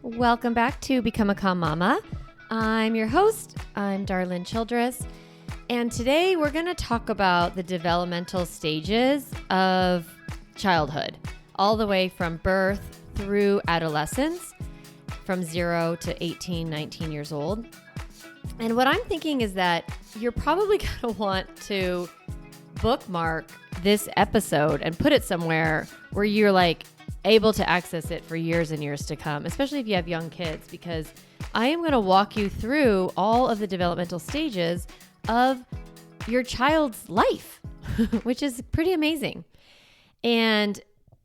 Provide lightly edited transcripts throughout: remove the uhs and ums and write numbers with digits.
Welcome back to Become a Calm Mama. I'm your host. I'm Darlene Childress. And today we're going to talk about the developmental stages of childhood, all the way from birth through adolescence, from 0 to 18, 19 years old. And what I'm thinking is that you're probably going to want to bookmark this episode and put it somewhere where you're like able to access it for years and years to come, especially if you have young kids, because I am going to walk you through all of the developmental stages of your child's life, which is pretty amazing. And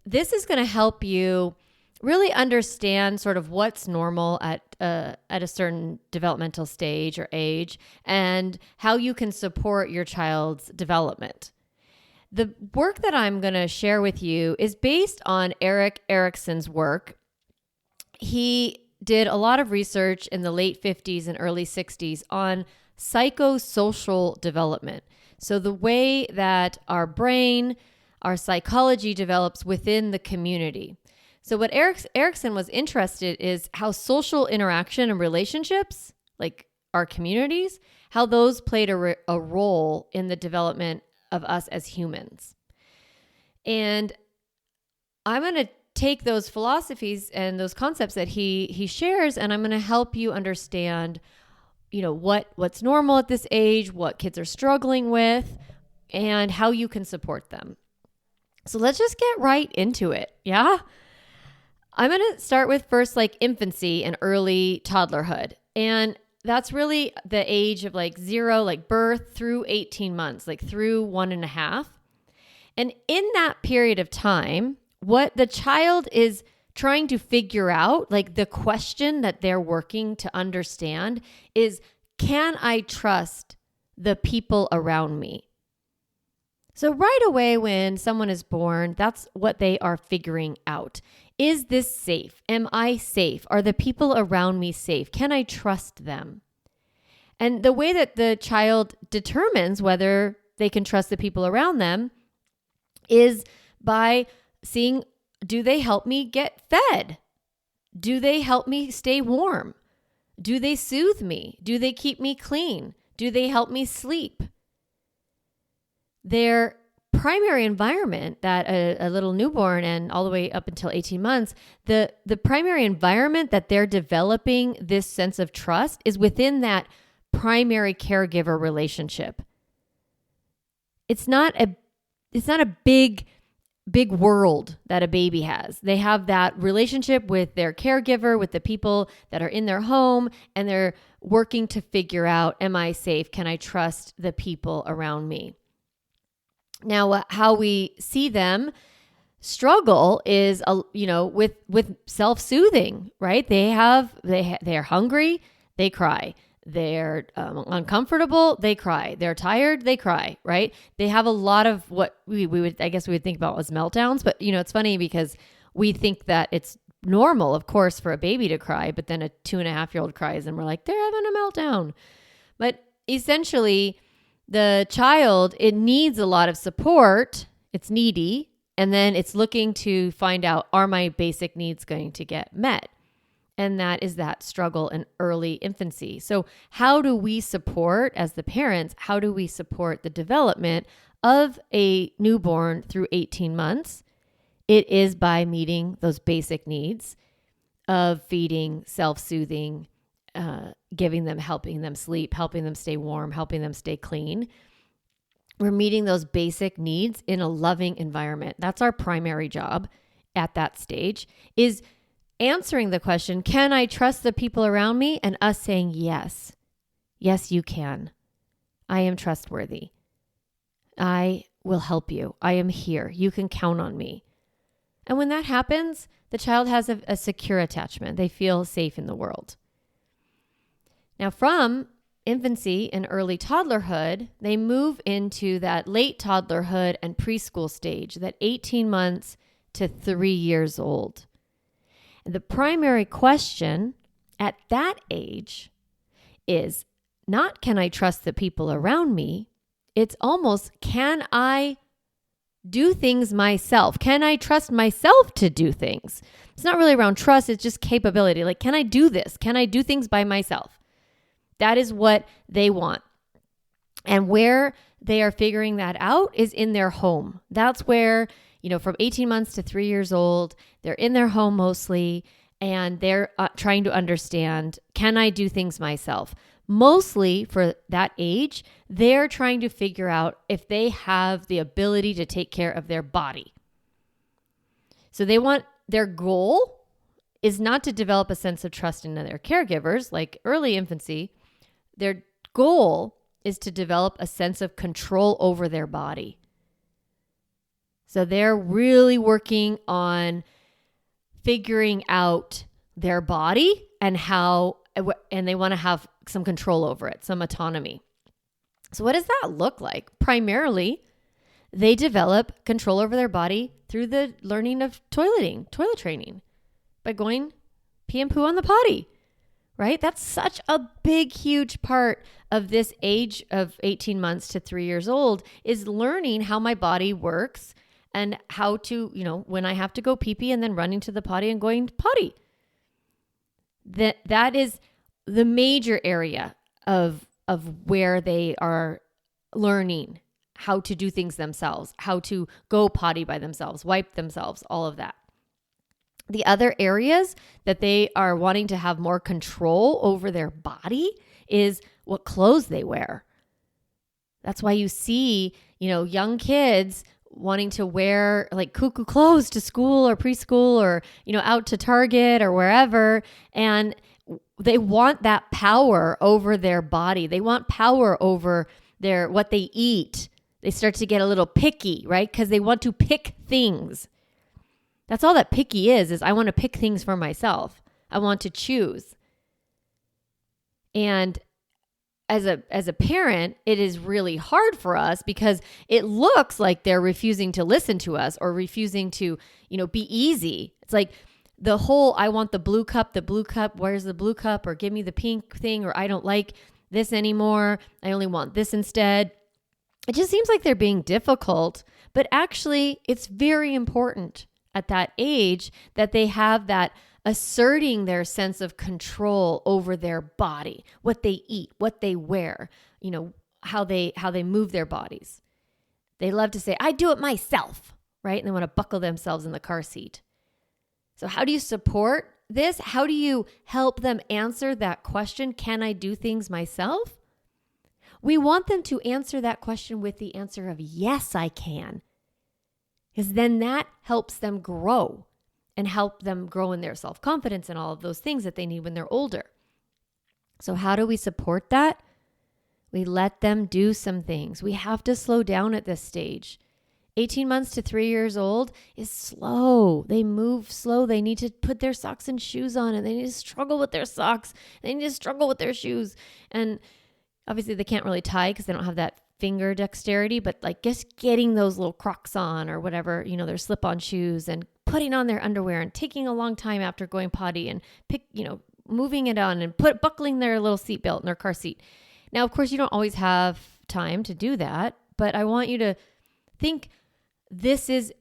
this is going to help you really understand sort of what's normal at a certain developmental stage or age and how you can support your child's development. The work that I'm going to share with you is based on Erik Erikson's work. He did a lot of research in the late 50s and early 60s on psychosocial development. So the way that our brain, our psychology develops within the community. So what Erik Erikson was interested is how social interaction and relationships, like our communities, how those played a role in the development of us as humans. And I'm going to take those philosophies and those concepts that he shares, and I'm going to help you understand, what's normal at this age, what kids are struggling with, and how you can support them. So let's just get right into it. Yeah. I'm going to start with first infancy and early toddlerhood. And that's really the age of 0, birth through 18 months, through 1.5. And in that period of time, what the child is trying to figure out, the question that they're working to understand is, can I trust the people around me? So right away when someone is born, that's what they are figuring out. Is this safe? Am I safe? Are the people around me safe? Can I trust them? And the way that the child determines whether they can trust the people around them is by seeing, do they help me get fed? Do they help me stay warm? Do they soothe me? Do they keep me clean? Do they help me sleep? Their primary environment, that a little newborn and all the way up until 18 months, the primary environment that they're developing this sense of trust is within that primary caregiver relationship. It's not a big world that a baby has. They have that relationship with their caregiver, with the people that are in their home, and they're working to figure out, am I safe? Can I trust the people around me? Now, how we see them struggle is, with self-soothing, right? They are hungry, they cry. They're uncomfortable, they cry. They're tired, they cry, right? They have a lot of what we would think about as meltdowns, but it's funny because we think that it's normal, of course, for a baby to cry, but then a 2.5-year-old cries and we're like, they're having a meltdown. But essentially, the child, it needs a lot of support. It's needy. And then it's looking to find out, are my basic needs going to get met? And that is that struggle in early infancy. So how do we support, as the parents, how do we support the development of a newborn through 18 months? It is by meeting those basic needs of feeding, self-soothing, giving them, helping them sleep, helping them stay warm, helping them stay clean. We're meeting those basic needs in a loving environment. That's our primary job at that stage, is answering the question, can I trust the people around me? And us saying, yes, you can. I am trustworthy. I will help you. I am here. You can count on me. And when that happens, the child has a secure attachment. They feel safe in the world. Now, from infancy and early toddlerhood, they move into that late toddlerhood and preschool stage, that 18 months to 3 years old. And the primary question at that age is not, can I trust the people around me? It's almost, can I do things myself? Can I trust myself to do things? It's not really around trust. It's just capability. Like, can I do this? Can I do things by myself? That is what they want. And where they are figuring that out is in their home. That's where, from 18 months to 3 years old, they're in their home mostly, and they're trying to understand, can I do things myself? Mostly for that age, they're trying to figure out if they have the ability to take care of their body. So their goal is not to develop a sense of trust in their caregivers like early infancy. Their goal is to develop a sense of control over their body. So they're really working on figuring out their body and they want to have some control over it, some autonomy. So what does that look like? Primarily, they develop control over their body through the learning of toilet training, by going pee and poo on the potty, right? That's such a big, huge part of this age of 18 months to 3 years old, is learning how my body works and how to, when I have to go pee-pee and then running to the potty and going potty. That is the major area of where they are learning how to do things themselves, how to go potty by themselves, wipe themselves, all of that. The other areas that they are wanting to have more control over their body is what clothes they wear. That's why you see, young kids wanting to wear like cuckoo clothes to school or preschool or, out to Target or wherever. And they want that power over their body. They want power over what they eat. They start to get a little picky, right? Because they want to pick things. That's all that picky is I want to pick things for myself. I want to choose. And as a parent, it is really hard for us because it looks like they're refusing to listen to us or refusing to, be easy. It's like the whole, I want the blue cup, where's the blue cup? Or give me the pink thing, or I don't like this anymore. I only want this instead. It just seems like they're being difficult, but actually it's very important at that age that they have that asserting their sense of control over their body, what they eat, what they wear, how they move their bodies. They love to say, I do it myself, right? And they want to buckle themselves in the car seat. So how do you support this? How do you help them answer that question? Can I do things myself? We want them to answer that question with the answer of yes, I can. Because then that helps them grow and help them grow in their self-confidence and all of those things that they need when they're older. So how do we support that? We let them do some things. We have to slow down at this stage. 18 months to 3 years old is slow. They move slow. They need to put their socks and shoes on, and they need to struggle with their socks. They need to struggle with their shoes. And obviously they can't really tie because they don't have that finger dexterity, but like just getting those little Crocs on or whatever, their slip-on shoes, and putting on their underwear and taking a long time after going potty and moving it on and buckling their little seatbelt in their car seat. Now, of course, you don't always have time to do that, but I want you to think this is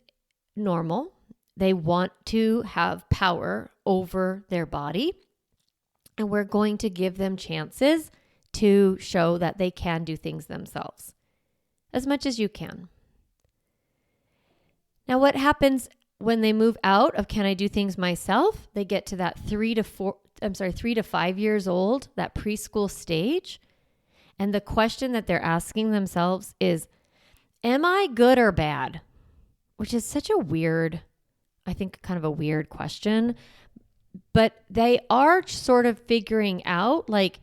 normal. They want to have power over their body, and we're going to give them chances to show that they can do things themselves as much as you can. Now, what happens when they move out of can I do things myself? They get to that 3 to 5 years old, that preschool stage. And the question that they're asking themselves is, am I good or bad? Which is such a weird, I think kind of a weird question, but they are sort of figuring out like,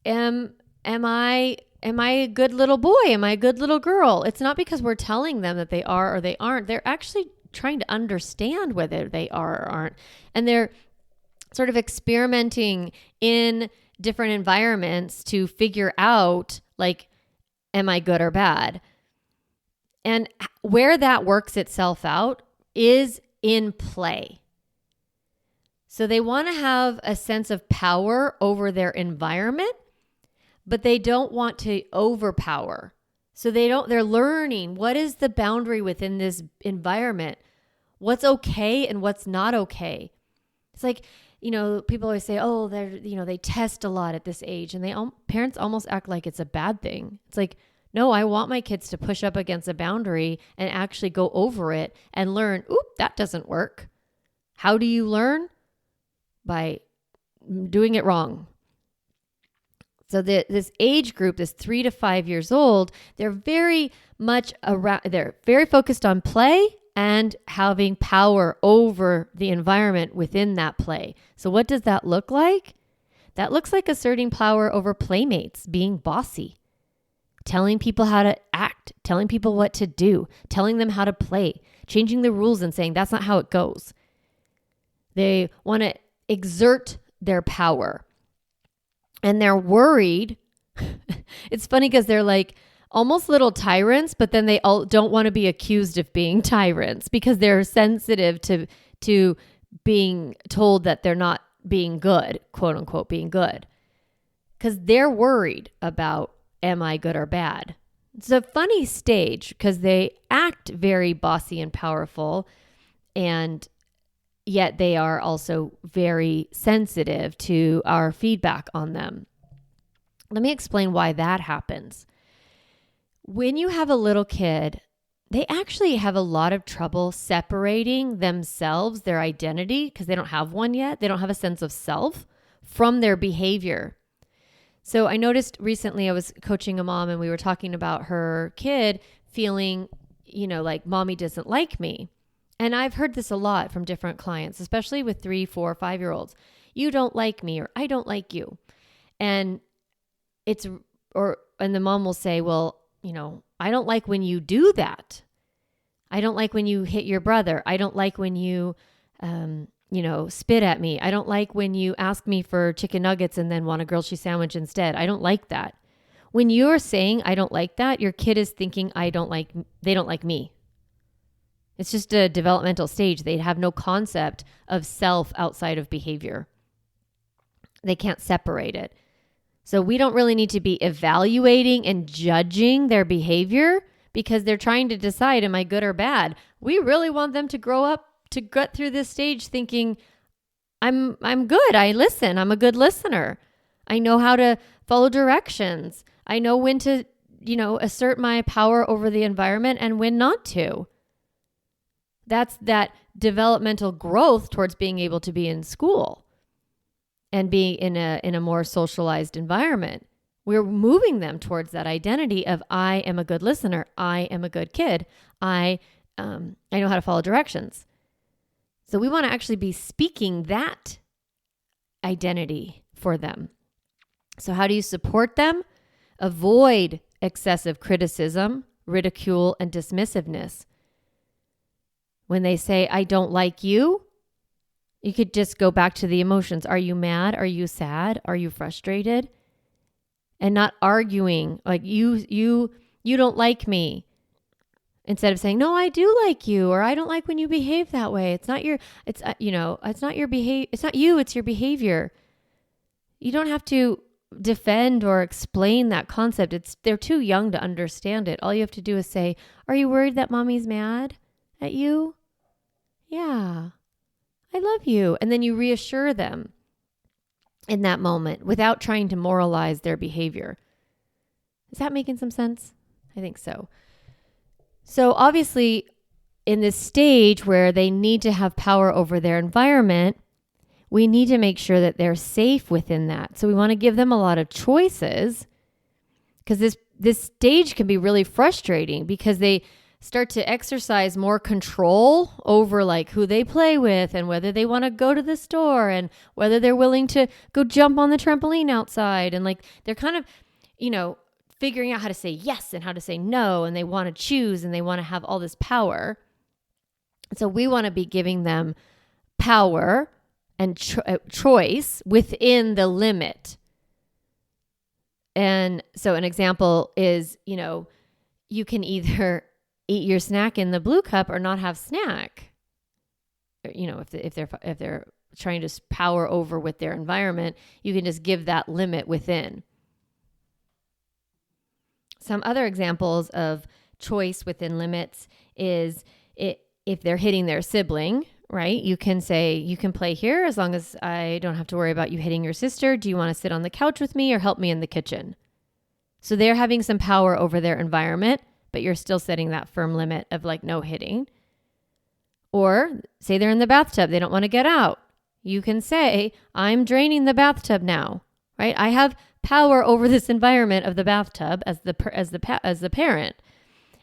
am I a good little boy? Am I a good little girl? It's not because we're telling them that they are or they aren't. They're actually trying to understand whether they are or aren't. And they're sort of experimenting in different environments to figure out like, am I good or bad? And where that works itself out is in play. So they want to have a sense of power over their environment, but they don't want to overpower. So they're learning what is the boundary within this environment, what's okay and what's not okay. It's like, people always say, oh, they test a lot at this age, and parents almost act like it's a bad thing. It's like, no, I want my kids to push up against a boundary and actually go over it and learn, oop, that doesn't work. How do you learn? By doing it wrong. So this age group, this 3 to 5 years old, they're very focused on play and having power over the environment within that play. So what does that look like? That looks like asserting power over playmates, being bossy, telling people how to act, telling people what to do, telling them how to play, changing the rules and saying that's not how it goes. They want to exert their power. And they're worried. It's funny because they're like almost little tyrants, but then they all don't want to be accused of being tyrants because they're sensitive to being told that they're not being good, quote unquote, being good. Because they're worried about, am I good or bad? It's a funny stage because they act very bossy and powerful, and yet they are also very sensitive to our feedback on them. Let me explain why that happens. When you have a little kid, they actually have a lot of trouble separating themselves, their identity, because they don't have one yet. They don't have a sense of self from their behavior. So I noticed recently I was coaching a mom and we were talking about her kid feeling, like mommy doesn't like me. And I've heard this a lot from different clients, especially with 3, 4, 5-year-olds. You don't like me, or I don't like you. And the mom will say, well, I don't like when you do that. I don't like when you hit your brother. I don't like when you, spit at me. I don't like when you ask me for chicken nuggets and then want a grilled cheese sandwich instead. I don't like that. When you're saying, I don't like that, your kid is thinking, they don't like me. It's just a developmental stage. They have no concept of self outside of behavior. They can't separate it. So we don't really need to be evaluating and judging their behavior because they're trying to decide, am I good or bad? We really want them to grow up to get through this stage thinking, I'm good. I listen. I'm a good listener. I know how to follow directions. I know when to, assert my power over the environment and when not to. That's that developmental growth towards being able to be in school and be in a more socialized environment. We're moving them towards that identity of I am a good listener. I am a good kid. I know how to follow directions. So we want to actually be speaking that identity for them. So how do you support them? Avoid excessive criticism, ridicule, and dismissiveness. When they say, I don't like you, you could just go back to the emotions. Are you mad? Are you sad? Are you frustrated? And not arguing like you don't like me. Instead of saying, no, I do like you, or I don't like when you behave that way. It's not your behavior. It's not you, it's your behavior. You don't have to defend or explain that concept. They're too young to understand it. All you have to do is say, are you worried that mommy's mad at you? Yeah, I love you. And then you reassure them in that moment without trying to moralize their behavior. Is that making some sense? I think so. So obviously, in this stage where they need to have power over their environment, we need to make sure that they're safe within that. So we want to give them a lot of choices because this stage can be really frustrating because they start to exercise more control over like who they play with and whether they want to go to the store and whether they're willing to go jump on the trampoline outside. And like they're kind of, figuring out how to say yes and how to say no. And they want to choose and they want to have all this power. So we want to be giving them power and choice within the limit. And so an example is, you can either eat your snack in the blue cup or not have snack. If they're trying to power over with their environment, you can just give that limit within. Some other examples of choice within limits is if they're hitting their sibling, right? You can say, you can play here as long as I don't have to worry about you hitting your sister. Do you want to sit on the couch with me or help me in the kitchen? So they're having some power over their environment, but you're still setting that firm limit of like no hitting. Or say they're in the bathtub, they don't want to get out. You can say, I'm draining the bathtub now, right? I have power over this environment of the bathtub as the parent,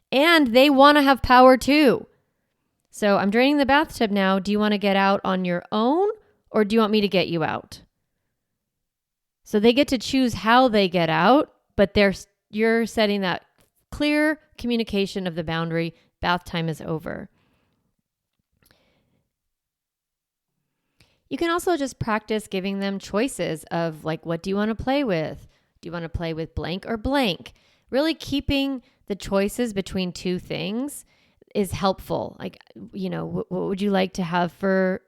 and they want to have power too. So I'm draining the bathtub now. Do you want to get out on your own, or do you want me to get you out? So they get to choose how they get out, but you're setting that clear communication of the boundary. Bath time is over. You can also just practice giving them choices of like, what do you want to play with? Do you want to play with blank or blank? Really keeping the choices between two things is helpful. Like, what would you like to have for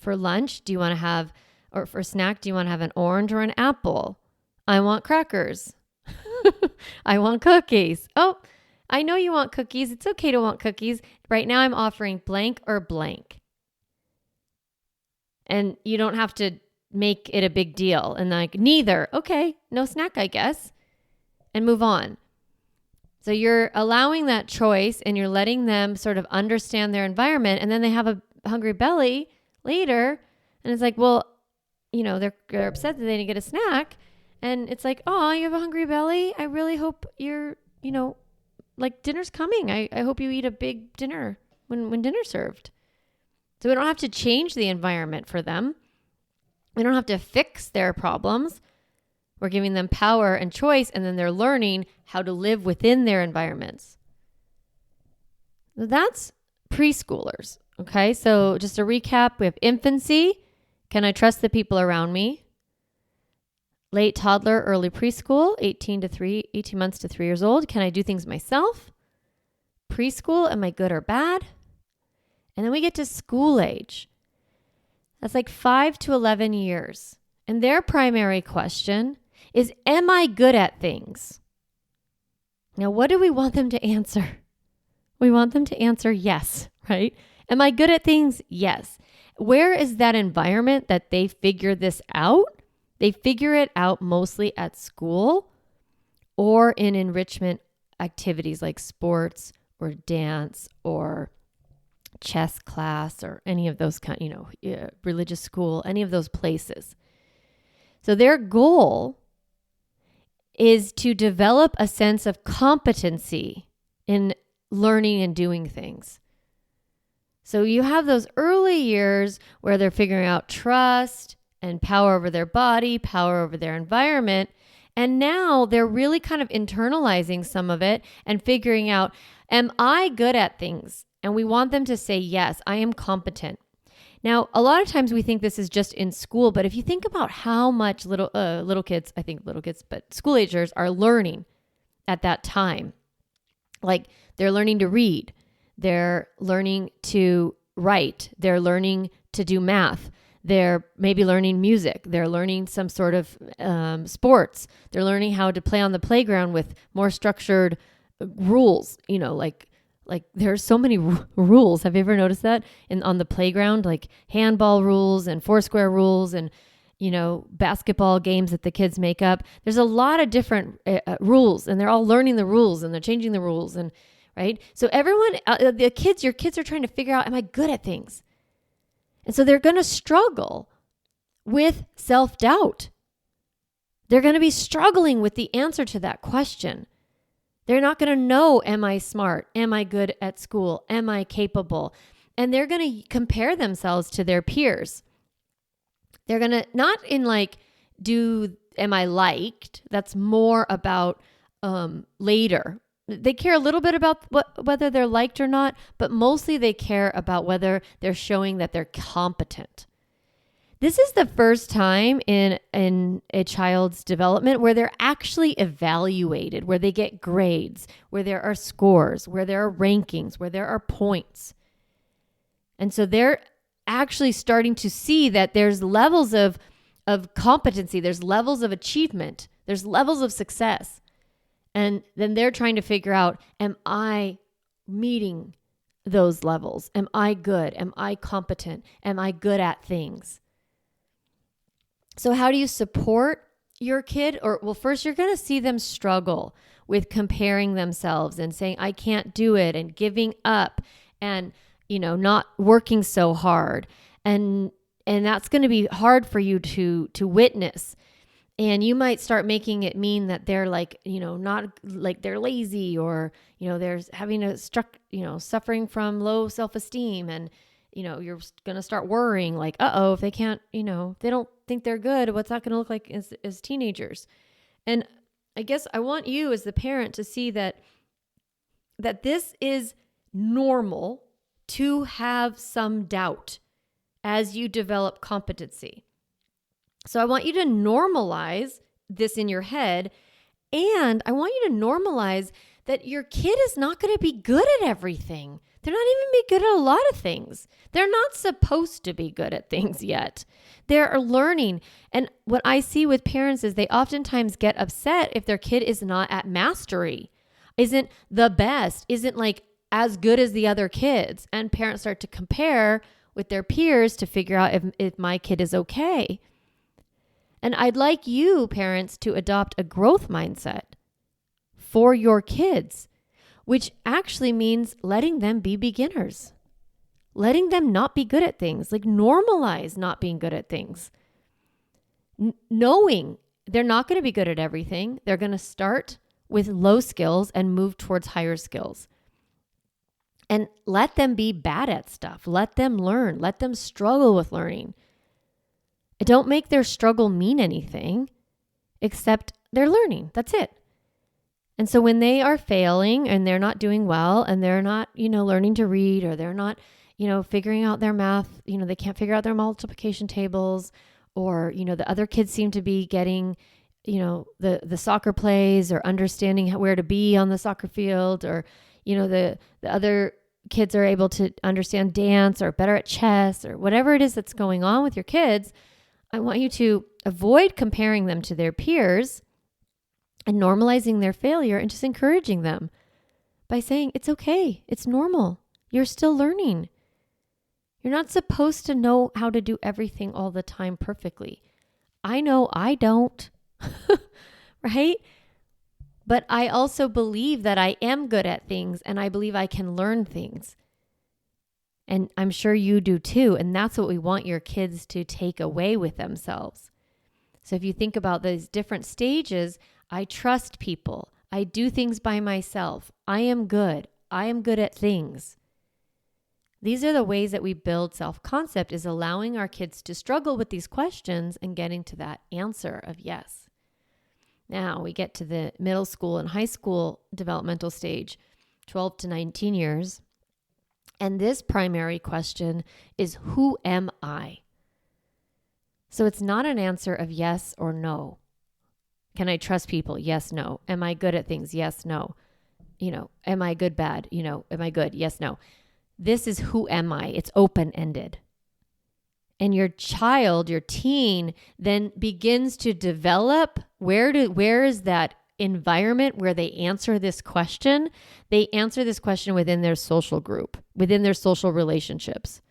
lunch? Do you want to have, or for snack, do you want to have an orange or an apple? I want crackers. I want cookies. Oh, I know you want cookies. It's okay to want cookies. Right now I'm offering blank or blank. And you don't have to make it a big deal and like neither. Okay, no snack, I guess, and move on. So you're allowing that choice and you're letting them sort of understand their environment, and then they have a hungry belly later, and it's like, well, they're upset that they didn't get a snack, and it's like, oh, you have a hungry belly? I really hope you're, like dinner's coming. I hope you eat a big dinner when dinner's served. So we don't have to change the environment for them. We don't have to fix their problems. We're giving them power and choice, and then they're learning how to live within their environments. That's preschoolers, okay? So just a recap, we have infancy. Can I trust the people around me? Late toddler, early preschool, 18 months to 3 years old. Can I do things myself? Preschool, am I good or bad? And then we get to school age. That's like 5 to 11 years. And their primary question is, am I good at things? Now, what do we want them to answer? We want them to answer yes, right? Am I good at things? Yes. Where is that environment that they figure this out? They figure it out mostly at school or in enrichment activities like sports or dance or chess class or any of those religious school, any of those places. So their goal is to develop a sense of competency in learning and doing things. So you have those early years where they're figuring out trust and power over their body, power over their environment. And now they're really kind of internalizing some of it and figuring out, am I good at things? And we want them to say, yes, I am competent. Now, a lot of times we think this is just in school, but if you think about how much little kids, but school agers are learning at that time, like they're learning to read, they're learning to write, they're learning to do math, they're maybe learning music, they're learning some sort of sports, they're learning how to play on the playground with more structured rules, like there's so many rules. Have you ever noticed that on the playground, like handball rules and foursquare rules and, basketball games that the kids make up? There's a lot of different rules, and they're all learning the rules and they're changing the rules. And right. So everyone, your kids are trying to figure out, am I good at things? And so they're going to struggle with self-doubt. They're going to be struggling with the answer to that question. They're not going to know, am I smart? Am I good at school? Am I capable? And they're going to compare themselves to their peers. They're going to not in like, am I liked? That's more about later. They care a little bit about whether they're liked or not, but mostly they care about whether they're showing that they're competent. This is the first time in a child's development where they're actually evaluated, where they get grades, where there are scores, where there are rankings, where there are points. And so they're actually starting to see that there's levels of competency, there's levels of achievement, there's levels of success. And then they're trying to figure out, am I meeting those levels? Am I good? Am I competent? Am I good at things? So how do you support your kid? Well, first you're going to see them struggle with comparing themselves and saying, I can't do it, and giving up, and, not working so hard. And that's going to be hard for you to witness. And you might start making it mean that they're not like they're lazy, or, they're having suffering from low self-esteem. And, you're going to start worrying like, if they can't, they don't think they're good, what's that going to look like as teenagers? And I guess I want you as the parent to see that this is normal to have some doubt as you develop competency. So I want you to normalize this in your head, and I want you to normalize that your kid is not going to be good at everything. They're not even be good at a lot of things. They're not supposed to be good at things yet. They're learning. And what I see with parents is they oftentimes get upset if their kid is not at mastery, isn't the best, isn't like as good as the other kids. And parents start to compare with their peers to figure out if my kid is okay. And I'd like you, parents, to adopt a growth mindset for your kids, which actually means letting them be beginners, letting them not be good at things, like normalize not being good at things, knowing they're not going to be good at everything. They're going to start with low skills and move towards higher skills. And let them be bad at stuff. Let them learn. Let them struggle with learning. Don't make their struggle mean anything except they're learning. That's it. And so when they are failing and they're not doing well and they're not, learning to read, or they're not, figuring out their math, they can't figure out their multiplication tables, or, the other kids seem to be getting, the soccer plays, or understanding where to be on the soccer field, or, the other kids are able to understand dance or better at chess, or whatever it is that's going on with your kids. I want you to avoid comparing them to their peers and normalizing their failure, and just encouraging them by saying, it's okay. It's normal. You're still learning. You're not supposed to know how to do everything all the time perfectly. I know I don't, right? But I also believe that I am good at things, and I believe I can learn things. And I'm sure you do too. And that's what we want your kids to take away with themselves. So if you think about those different stages, I trust people. I do things by myself. I am good. I am good at things. These are the ways that we build self-concept, is allowing our kids to struggle with these questions and getting to that answer of yes. Now we get to the middle school and high school developmental stage, 12 to 19 years. And this primary question is, who am I? So it's not an answer of yes or no. Can I trust people? Yes, no. Am I good at things? Yes, no. Am I good, bad? Am I good? Yes, no. This is who am I? It's open-ended. And your child, your teen, then begins to develop where is that environment where they answer this question? They answer this question within their social group, within their social relationships.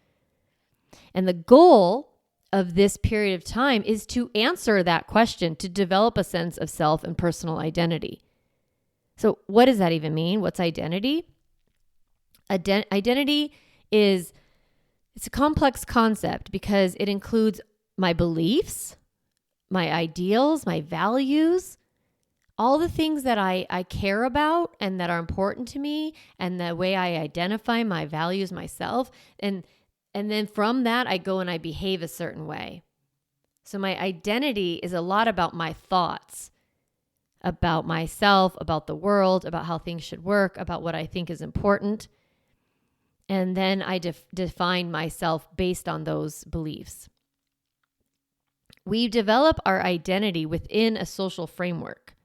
And the goal of this period of time is to answer that question, to develop a sense of self and personal identity. So what does that even mean? What's identity? Identity it's a complex concept because it includes my beliefs, my ideals, my values, all the things that I care about and that are important to me, and the way I identify my values myself. And then from that, I go and I behave a certain way. So my identity is a lot about my thoughts, about myself, about the world, about how things should work, about what I think is important. And then I define myself based on those beliefs. We develop our identity within a social framework.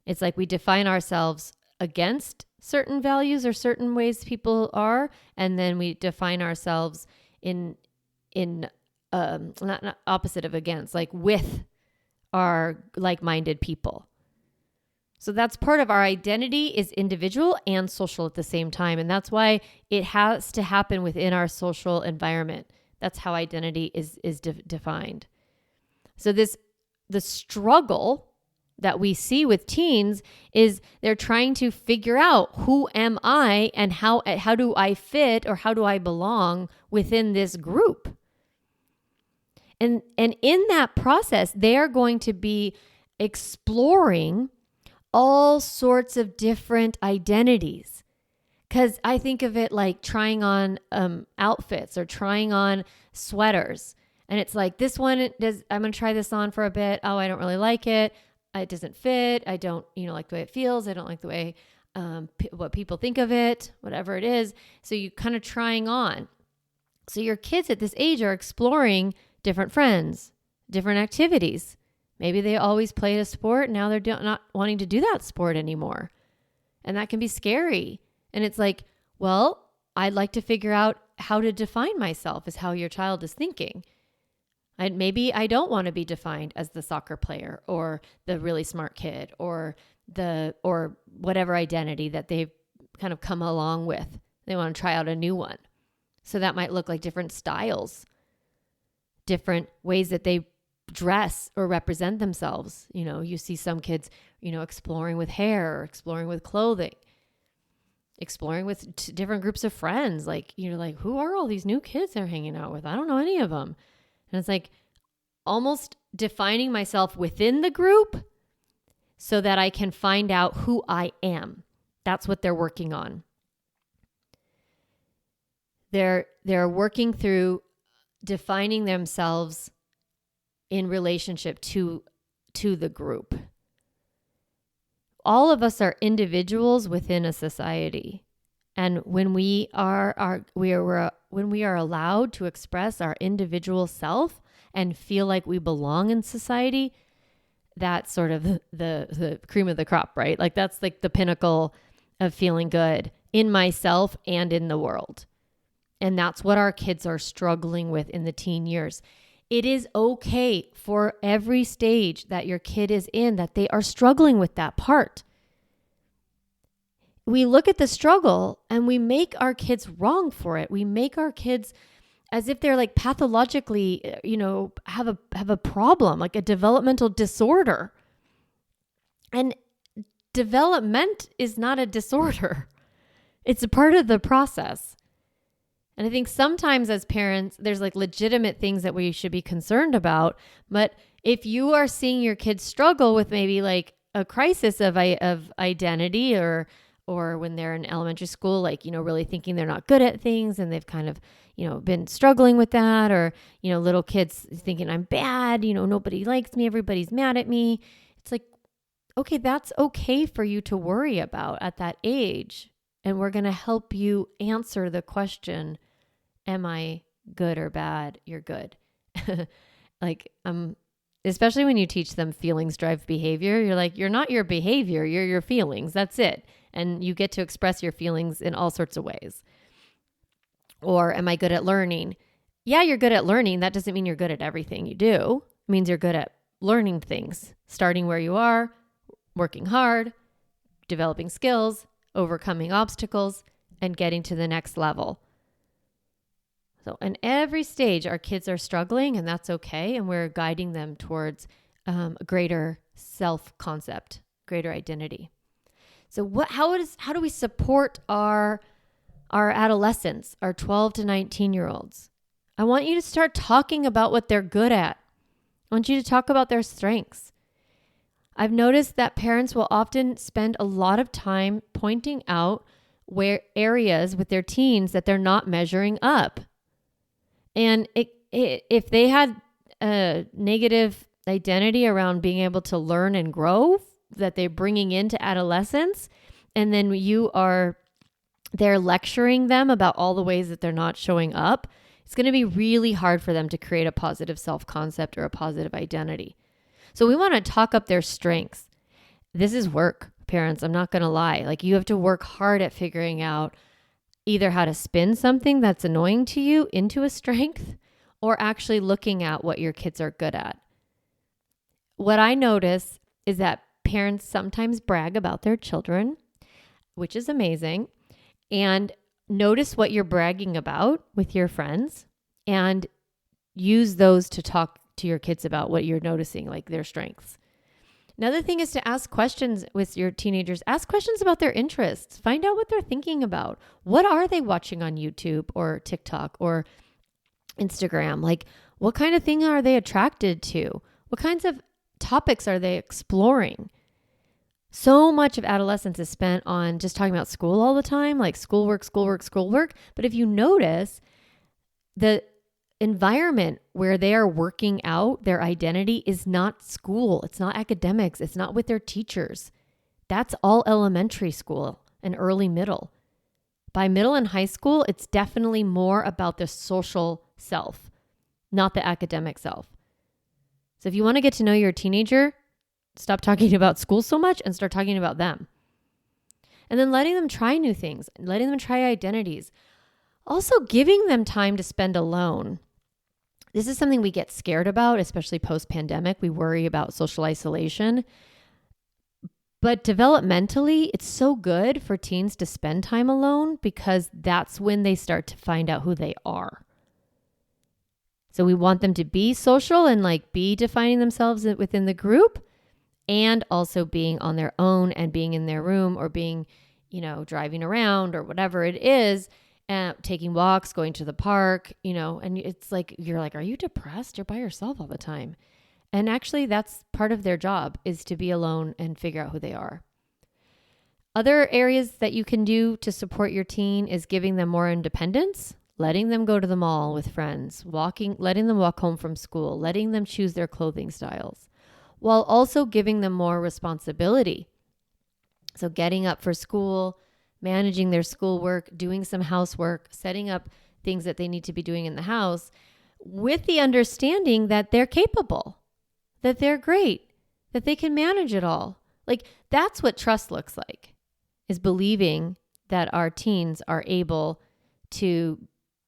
It's like we define ourselves against certain values or certain ways people are, and then we define ourselves in not opposite of against, like with our like-minded people. So that's part of our identity is individual and social at the same time. And that's why it has to happen within our social environment. That's how identity is defined. So the struggle that we see with teens is they're trying to figure out who am I and how do I fit or how do I belong within this group? And in that process, they are going to be exploring all sorts of different identities. Because I think of it like trying on outfits or trying on sweaters. And it's like, this one, I'm going to try this on for a bit. Oh, I don't really like it. It doesn't fit. I don't, like the way it feels. I don't like the way what people think of it, whatever it is. So you kind of trying on. So your kids at this age are exploring different friends, different activities. Maybe they always played a sport. Now they're not wanting to do that sport anymore. And that can be scary. And it's like, well, I'd like to figure out how to define myself is how your child is thinking. Maybe I don't want to be defined as the soccer player or the really smart kid or whatever identity that they've kind of come along with. They want to try out a new one. So that might look like different styles, different ways that they dress or represent themselves. You see some kids, exploring with hair, or exploring with clothing, exploring with different groups of friends. Like, like, who are all these new kids they're hanging out with? I don't know any of them. And it's like almost defining myself within the group so that I can find out who I am. That's what they're working on. They're working through defining themselves in relationship to the group. All of us are individuals within a society. And when we are allowed to express our individual self and feel like we belong in society, that's sort of the cream of the crop, right? Like that's like the pinnacle of feeling good in myself and in the world. And that's what our kids are struggling with in the teen years. It is okay for every stage that your kid is in that they are struggling with that part. We look at the struggle and we make our kids wrong for it. We make our kids as if they're like pathologically, have a problem, like a developmental disorder. And development is not a disorder. It's a part of the process. And I think sometimes as parents, there's like legitimate things that we should be concerned about. But if you are seeing your kids struggle with maybe like a crisis of identity or when they're in elementary school, like, really thinking they're not good at things and they've kind of, been struggling with that, or, little kids thinking I'm bad, nobody likes me, everybody's mad at me. It's like, okay, that's okay for you to worry about at that age. And we're going to help you answer the question, am I good or bad? You're good. Especially when you teach them feelings drive behavior, you're like, you're not your behavior, you're your feelings. That's it. And you get to express your feelings in all sorts of ways. Or am I good at learning? Yeah, you're good at learning. That doesn't mean you're good at everything you do. It means you're good at learning things, starting where you are, working hard, developing skills, overcoming obstacles, and getting to the next level. So in every stage, our kids are struggling, and that's okay. And we're guiding them towards a greater self-concept, greater identity. So how do we support our adolescents, our 12 to 19-year-olds? I want you to start talking about what they're good at. I want you to talk about their strengths. I've noticed that parents will often spend a lot of time pointing out where areas with their teens that they're not measuring up. And if they had a negative identity around being able to learn and grow that they're bringing into adolescence, and then they're lecturing them about all the ways that they're not showing up, it's going to be really hard for them to create a positive self-concept or a positive identity. So we want to talk up their strengths. This is work, parents. I'm not going to lie. Like, you have to work hard at figuring out either how to spin something that's annoying to you into a strength, or actually looking at what your kids are good at. What I notice is that parents sometimes brag about their children, which is amazing. And notice what you're bragging about with your friends and use those to talk to your kids about what you're noticing, like their strengths. Another thing is to ask questions with your teenagers. Ask questions about their interests. Find out what they're thinking about. What are they watching on YouTube or TikTok or Instagram? Like, what kind of thing are they attracted to? What kinds of topics are they exploring? So much of adolescence is spent on just talking about school all the time, like schoolwork. But if you notice, the environment where they are working out their identity is not school. It's not academics. It's not with their teachers. That's all elementary school and early middle. By middle and high school, it's definitely more about the social self, not the academic self. So if you want to get to know your teenager, stop talking about school so much and start talking about them. And then letting them try new things, letting them try identities. Also giving them time to spend alone. This is something we get scared about, especially post-pandemic. We worry about social isolation. But developmentally, it's so good for teens to spend time alone because that's when they start to find out who they are. So we want them to be social and like be defining themselves within the group and also being on their own and being in their room or being, driving around or whatever it is. Taking walks, going to the park, and it's like, you're like, are you depressed? You're by yourself all the time. And actually that's part of their job is to be alone and figure out who they are. Other areas that you can do to support your teen is giving them more independence, letting them go to the mall with friends, letting them walk home from school, letting them choose their clothing styles, while also giving them more responsibility. So getting up for school, managing their schoolwork, doing some housework, setting up things that they need to be doing in the house with the understanding that they're capable, that they're great, that they can manage it all. Like that's what trust looks like, is believing that our teens are able to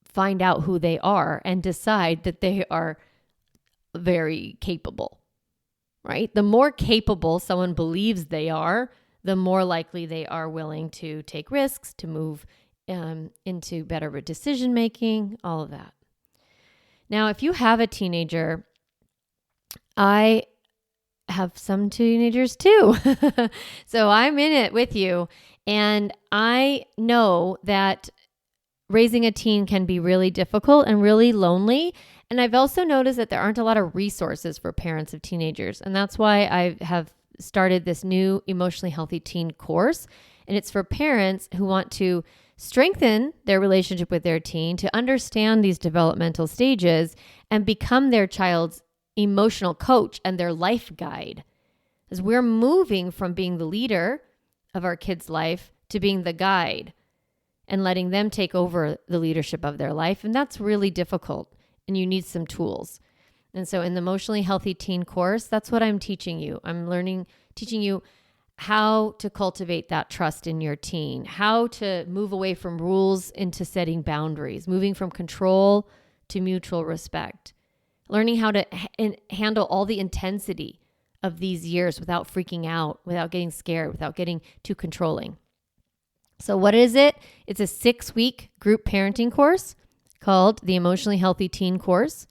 find out who they are and decide that they are very capable, right? The more capable someone believes they are, the more likely they are willing to take risks, to move into better decision-making, all of that. Now, if you have a teenager, I have some teenagers too. So I'm in it with you. And I know that raising a teen can be really difficult and really lonely. And I've also noticed that there aren't a lot of resources for parents of teenagers. And that's why I have started this new emotionally healthy teen course. And it's for parents who want to strengthen their relationship with their teen, to understand these developmental stages and become their child's emotional coach and their life guide. As we're moving from being the leader of our kid's life to being the guide and letting them take over the leadership of their life. And that's really difficult. And you need some tools. And so in the Emotionally Healthy Teen course, that's what I'm teaching you. I'm teaching you how to cultivate that trust in your teen, how to move away from rules into setting boundaries, moving from control to mutual respect, learning how to handle all the intensity of these years without freaking out, without getting scared, without getting too controlling. So what is it? It's a 6-week group parenting course called the Emotionally Healthy Teen course.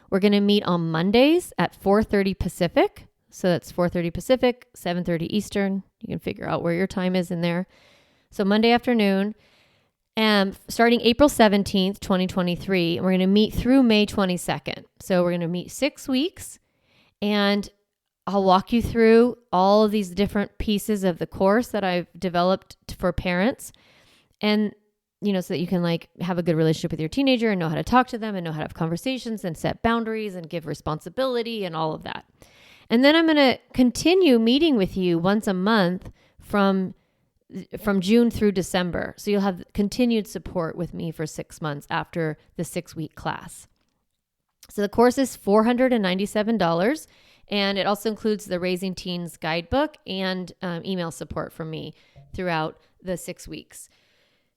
We're going to meet on Mondays at 4:30 Pacific. So that's 4:30 Pacific, 7:30 Eastern. You can figure out where your time is in there. So Monday afternoon, starting April 17th, 2023, we're going to meet through May 22nd. So we're going to meet 6 weeks, and I'll walk you through all of these different pieces of the course that I've developed for parents. And so that you can have a good relationship with your teenager and know how to talk to them and know how to have conversations and set boundaries and give responsibility and all of that. And then I'm going to continue meeting with you once a month from June through December. So you'll have continued support with me for 6 months after the 6-week class. So the course is $497, and it also includes the Raising Teens guidebook and email support from me throughout the 6 weeks.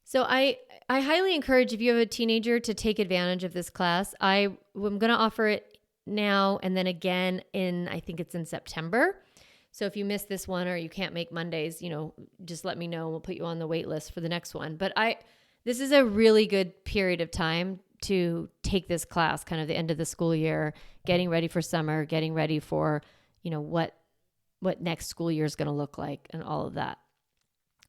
So I highly encourage, if you have a teenager, to take advantage of this class. I'm going to offer it now and then again I think it's in September. So if you miss this one or you can't make Mondays, just let me know and we'll put you on the wait list for the next one. But this is a really good period of time to take this class, kind of the end of the school year, getting ready for summer, getting ready for, what next school year is going to look like and all of that.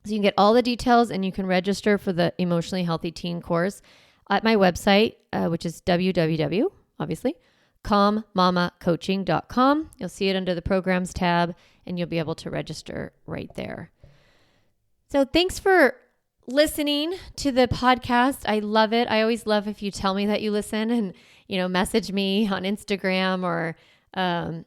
So you can get all the details and you can register for the Emotionally Healthy Teen course at my website, which is calmmamacoaching.com. You'll see it under the programs tab and you'll be able to register right there. So thanks for listening to the podcast. I love it. I always love if you tell me that you listen and, message me on Instagram or, in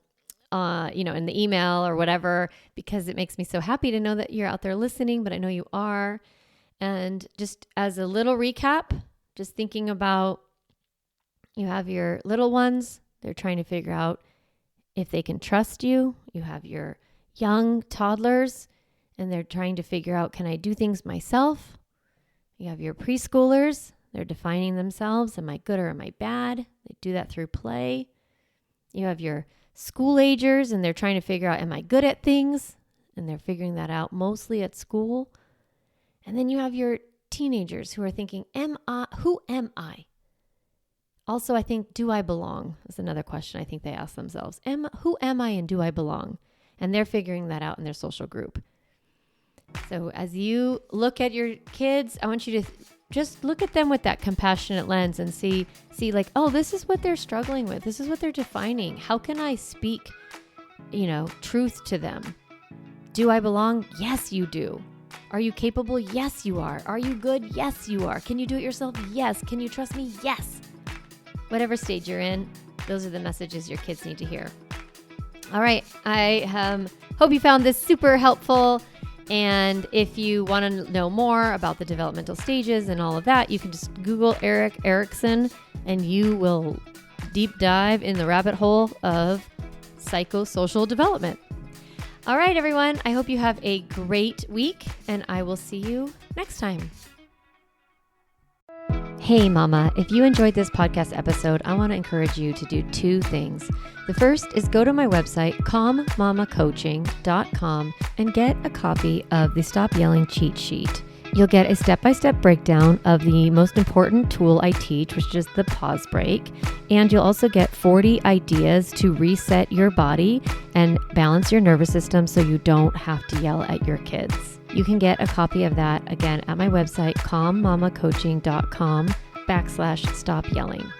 the email or whatever, because it makes me so happy to know that you're out there listening, but I know you are. And just as a little recap, just thinking about, you have your little ones, they're trying to figure out if they can trust you. You have your young toddlers, and they're trying to figure out, can I do things myself? You have your preschoolers, they're defining themselves. Am I good or am I bad? They do that through play. You have your school agers, and they're trying to figure out, am I good at things? And they're figuring that out mostly at school. And then you have your teenagers who are thinking, who am I? Also, I think, do I belong? That's another question I think they ask themselves. Who am I and do I belong? And they're figuring that out in their social group. So as you look at your kids, I want you to just look at them with that compassionate lens and see like, oh, this is what they're struggling with. This is what they're defining. How can I speak, truth to them? Do I belong? Yes, you do. Are you capable? Yes, you are. Are you good? Yes, you are. Can you do it yourself? Yes. Can you trust me? Yes. Whatever stage you're in, those are the messages your kids need to hear. All right. I hope you found this super helpful. And if you want to know more about the developmental stages and all of that, you can just Google Erik Erikson and you will deep dive in the rabbit hole of psychosocial development. All right, everyone. I hope you have a great week and I will see you next time. Hey, Mama, if you enjoyed this podcast episode, I want to encourage you to do two things. The first is go to my website, calmmamacoaching.com, and get a copy of the Stop Yelling cheat sheet. You'll get a step-by-step breakdown of the most important tool I teach, which is the pause break. And you'll also get 40 ideas to reset your body and balance your nervous system so you don't have to yell at your kids. You can get a copy of that, again, at my website, calmmamacoaching.com/stop yelling.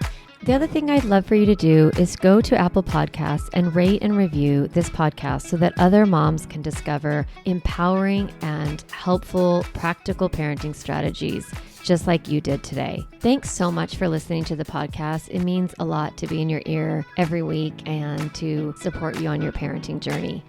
The other thing I'd love for you to do is go to Apple Podcasts and rate and review this podcast so that other moms can discover empowering and helpful, practical parenting strategies, just like you did today. Thanks so much for listening to the podcast. It means a lot to be in your ear every week and to support you on your parenting journey.